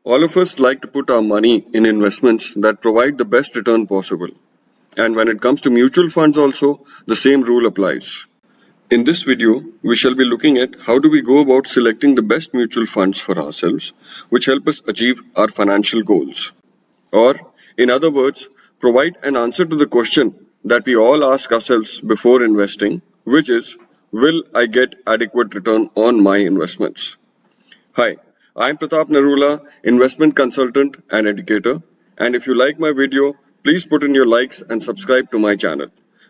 All of us like to put our money in investments that provide the best return possible. And when it comes to mutual funds also, the same rule applies. In this video, we shall be looking at how do we go about selecting the best mutual funds for ourselves, which help us achieve our financial goals. Or, in other words, provide an answer to the question that we all ask ourselves before investing, which is, will I get adequate return on my investments? Hi, I'm Pratap Narula, investment consultant and educator. And if you like my video, please put in your likes and subscribe to my channel.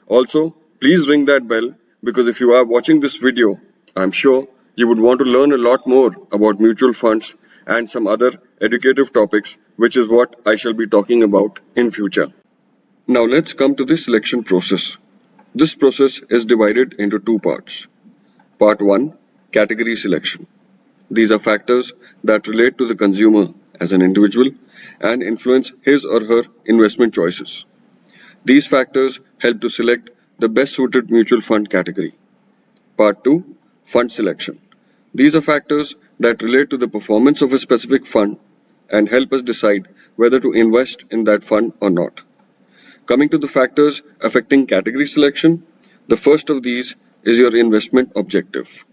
Also, please ring that bell because if you are watching this video, I'm sure you would want to learn a lot more about mutual funds and some other educative topics, which is what I shall be talking about in future. Now let's come to the selection process. This process is divided into two parts. Part 1, category selection. These are factors that relate to the consumer as an individual and influence his or her investment choices. These factors help to select the best suited mutual fund category. Part 2, fund selection. These are factors that relate to the performance of a specific fund and help us decide whether to invest in that fund or not. Coming to the factors affecting category selection, the first of these is your investment objective.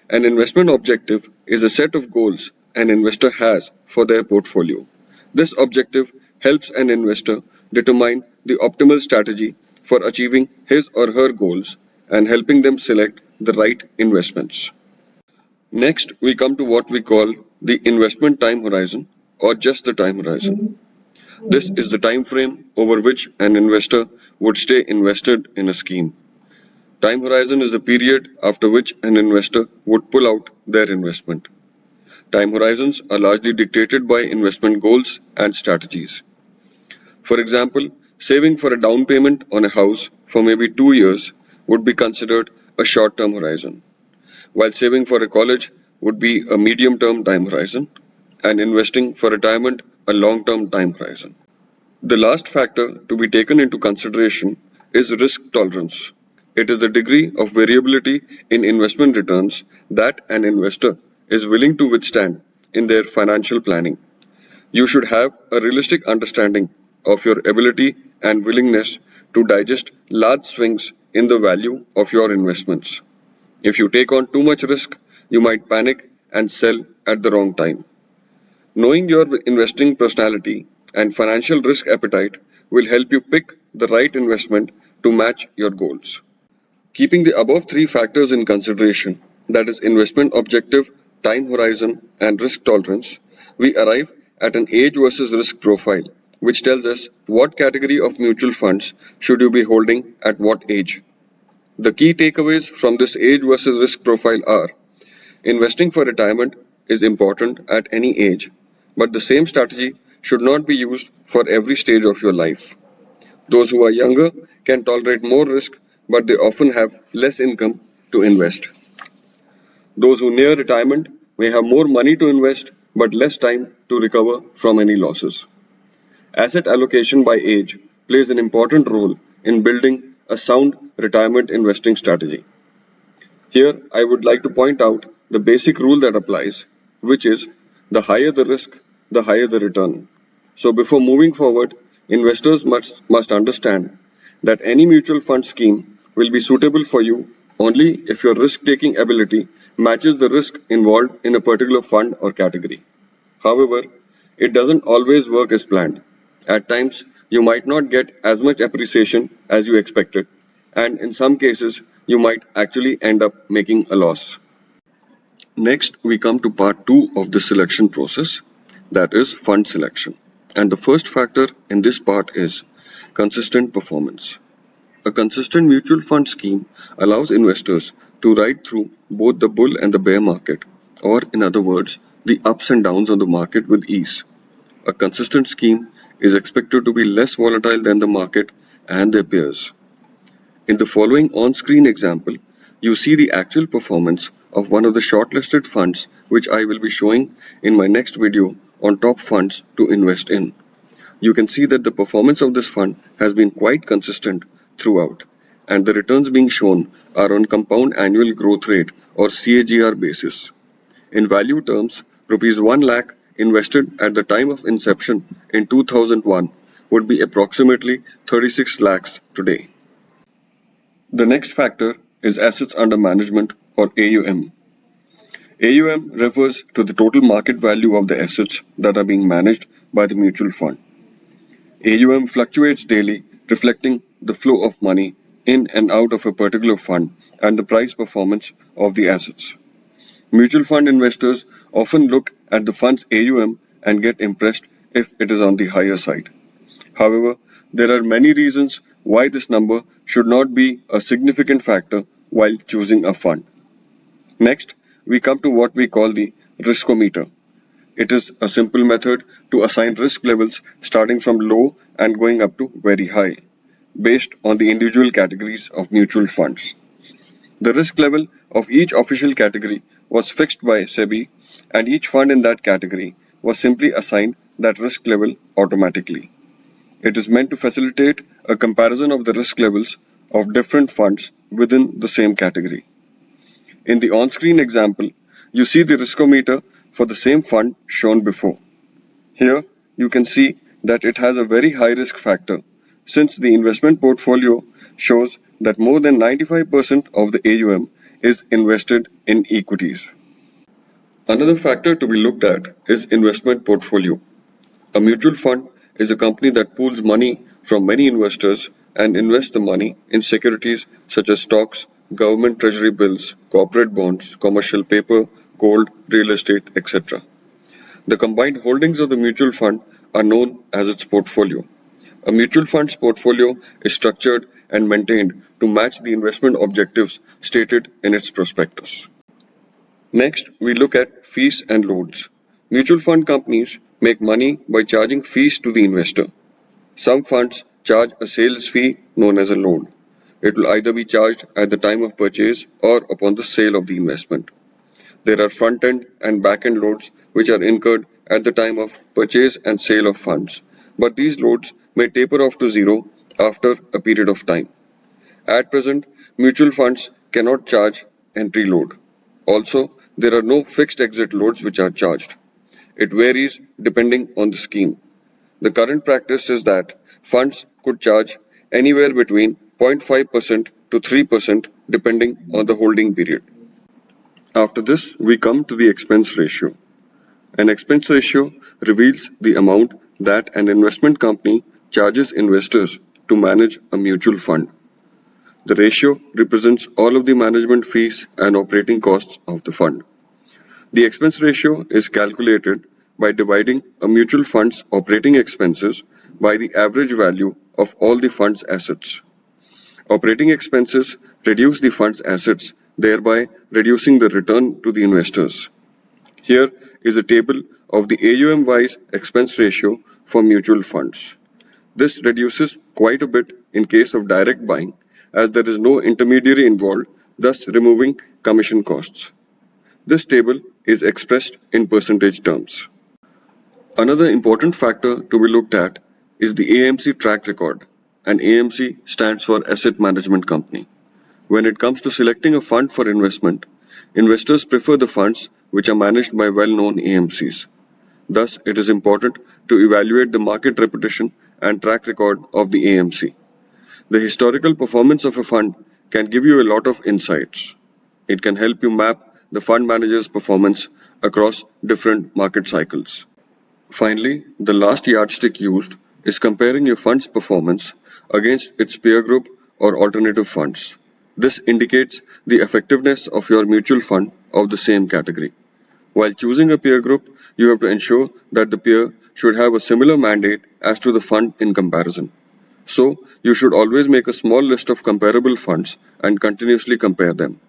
An investment objective is a set of goals an investor has for their portfolio. This objective helps an investor determine the optimal strategy for achieving his or her goals and helping them select the right investments. Next, we come to what we call the investment time horizon or just the time horizon. This is the time frame over which an investor would stay invested in a scheme. Time horizon is the period after which an investor would pull out their investment. Time horizons are largely dictated by investment goals and strategies. For example, saving for a down payment on a house for maybe 2 years would be considered a short term horizon, while saving for a college would be a medium term time horizon, and investing for retirement a long term time horizon. The last factor to be taken into consideration is risk tolerance. It is the degree of variability in investment returns that an investor is willing to withstand in their financial planning. You should have a realistic understanding of your ability and willingness to digest large swings in the value of your investments. If you take on too much risk, you might panic and sell at the wrong time. Knowing your investing personality and financial risk appetite will help you pick the right investment to match your goals. Keeping the above three factors in consideration, that is, investment objective, time horizon, and risk tolerance, we arrive at an age versus risk profile, which tells us what category of mutual funds should you be holding at what age. The key takeaways from this age versus risk profile are investing for retirement is important at any age, but the same strategy should not be used for every stage of your life. Those who are younger can tolerate more risk, but they often have less income to invest. Those who near retirement may have more money to invest, but less time to recover from any losses. Asset allocation by age plays an important role in building a sound retirement investing strategy. Here, I would like to point out the basic rule that applies, which is the higher the risk, the higher the return. So, before moving forward, investors must understand that any mutual fund scheme will be suitable for you only if your risk taking ability matches the risk involved in a particular fund or category. However, it doesn't always work as planned. At times, you might not get as much appreciation as you expected, and in some cases, you might actually end up making a loss. Next, we come to part 2 of the selection process, that is fund selection. And the first factor in this part is consistent performance. A consistent mutual fund scheme allows investors to ride through both the bull and the bear market, or in other words, the ups and downs of the market with ease. A consistent scheme is expected to be less volatile than the market and their peers. In the following on-screen example, you see the actual performance of one of the shortlisted funds which I will be showing in my next video on top funds to invest in. You can see that the performance of this fund has been quite consistent throughout, and the returns being shown are on compound annual growth rate or CAGR basis. In value terms, rupees 1 lakh invested at the time of inception in 2001 would be approximately 36 lakhs today. The next factor is assets under management or AUM. AUM refers to the total market value of the assets that are being managed by the mutual fund. AUM fluctuates daily, reflecting the flow of money in and out of a particular fund and the price performance of the assets. Mutual fund investors often look at the fund's AUM and get impressed if it is on the higher side. However, there are many reasons why this number should not be a significant factor while choosing a fund. Next, we come to what we call the riskometer. It is a simple method to assign risk levels starting from low and going up to very high, based on the individual categories of mutual funds. The risk level of each official category was fixed by SEBI, and each fund in that category was simply assigned that risk level automatically. It is meant to facilitate a comparison of the risk levels of different funds within the same category. In the on-screen example, you see the riskometer for the same fund shown before. Here, you can see that it has a very high risk factor since the investment portfolio shows that more than 95% of the AUM is invested in equities. Another factor to be looked at is investment portfolio. A mutual fund is a company that pools money from many investors and invests the money in securities such as stocks, government treasury bills, corporate bonds, commercial paper, gold, real estate, etc. The combined holdings of the mutual fund are known as its portfolio. A mutual fund's portfolio is structured and maintained to match the investment objectives stated in its prospectus. Next, we look at fees and loads. Mutual fund companies make money by charging fees to the investor. Some funds charge a sales fee known as a load. It will either be charged at the time of purchase or upon the sale of the investment. There are front-end and back-end loads which are incurred at the time of purchase and sale of funds, but these loads may taper off to zero after a period of time. At present, mutual funds cannot charge entry load. Also, there are no fixed exit loads which are charged. It varies depending on the scheme. The current practice is that funds could charge anywhere between 0.5% to 3% depending on the holding period. After this, we come to the expense ratio. An expense ratio reveals the amount that an investment company charges investors to manage a mutual fund. The ratio represents all of the management fees and operating costs of the fund. The expense ratio is calculated by dividing a mutual fund's operating expenses by the average value of all the fund's assets. Operating expenses reduce the fund's assets, thereby reducing the return to the investors. Here is a table of the AUM-wise expense ratio for mutual funds. This reduces quite a bit in case of direct buying, as there is no intermediary involved, thus removing commission costs. This table is expressed in percentage terms. Another important factor to be looked at is the AMC track record, and AMC stands for Asset Management Company. When it comes to selecting a fund for investment, investors prefer the funds which are managed by well-known AMCs. Thus, it is important to evaluate the market reputation and track record of the AMC. The historical performance of a fund can give you a lot of insights. It can help you map the fund manager's performance across different market cycles. Finally, the last yardstick used is comparing your fund's performance against its peer group or alternative funds. This indicates the effectiveness of your mutual fund of the same category. While choosing a peer group, you have to ensure that the peer should have a similar mandate as to the fund in comparison. So, you should always make a small list of comparable funds and continuously compare them.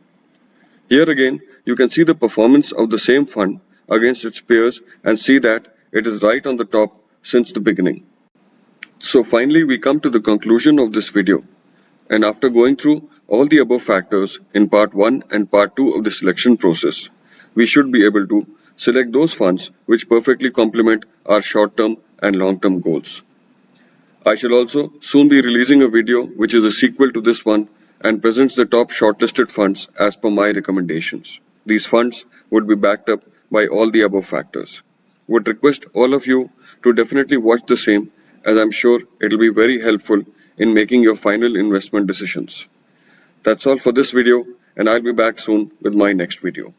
Here again, you can see the performance of the same fund against its peers and see that it is right on the top since the beginning. So finally, we come to the conclusion of this video. And after going through all the above factors in part 1 and part 2 of the selection process, we should be able to select those funds which perfectly complement our short-term and long-term goals. I shall also soon be releasing a video which is a sequel to this one and presents the top shortlisted funds as per my recommendations. These funds would be backed up by all the above factors. would request all of you to definitely watch the same, as I'm sure it'll be very helpful in making your final investment decisions. That's all for this video, and I'll be back soon with my next video.